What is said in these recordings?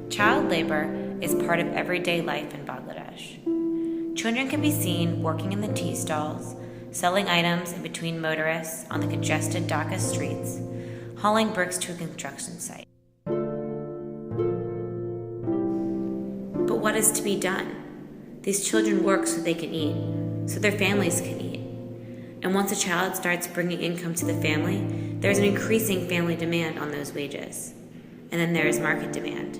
Child labor is part of everyday life in Bangladesh. Children can be seen working in the tea stalls, selling items in between motorists on the congested Dhaka streets, hauling bricks to a construction site. But what is to be done? These children work so they can eat, so their families can eat. And once a child starts bringing income to the family, there's an increasing family demand on those wages. And then there is market demand.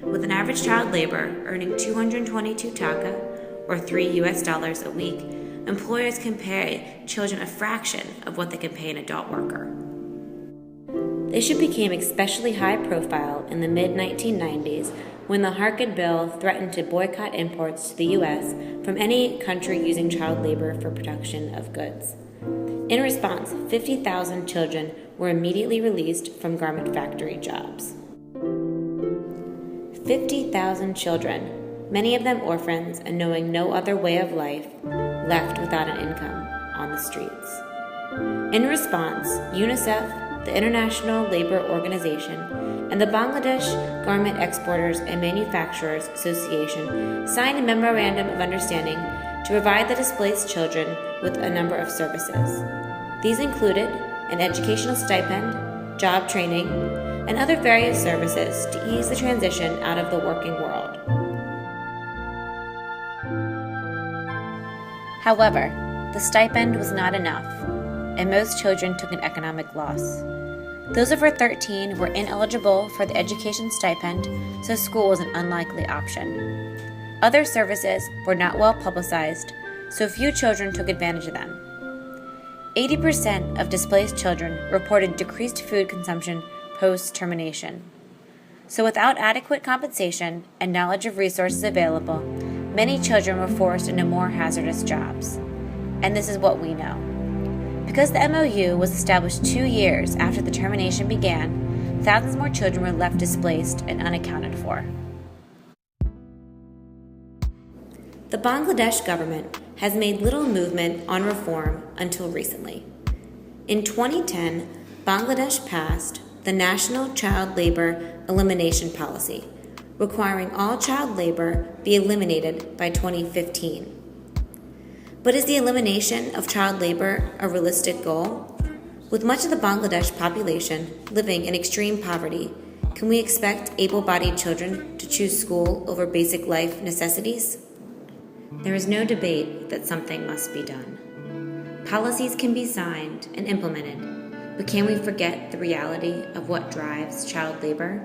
With an average child labor earning 222 taka, or $3 a week, employers can pay children a fraction of what they can pay an adult worker. The issue became especially high profile in the mid-1990s when the Harked Bill threatened to boycott imports to the U.S. from any country using child labor for production of goods. In response, 50,000 children were immediately released from garment factory jobs. 50,000 children, many of them orphans and knowing no other way of life, left without an income on the streets. In response, UNICEF, the International Labor Organization, and the Bangladesh Garment Exporters and Manufacturers Association signed a memorandum of understanding to provide the displaced children with a number of services. These included an educational stipend, job training, and other various services to ease the transition out of the working world. However, the stipend was not enough, and most children took an economic loss. Those over 13 were ineligible for the education stipend, so school was an unlikely option. Other services were not well publicized, so few children took advantage of them. 80% of displaced children reported decreased food consumption post-termination. So without adequate compensation and knowledge of resources available, many children were forced into more hazardous jobs. And this is what we know. Because the MOU was established 2 years after the termination began, thousands more children were left displaced and unaccounted for. The Bangladesh government has made little movement on reform until recently. In 2010, Bangladesh passed the National Child Labor Elimination Policy, requiring all child labor be eliminated by 2015. But is the elimination of child labor a realistic goal? With much of the Bangladesh population living in extreme poverty, can we expect able-bodied children to choose school over basic life necessities? There is no debate that something must be done. Policies can be signed and implemented, but can we forget the reality of what drives child labor?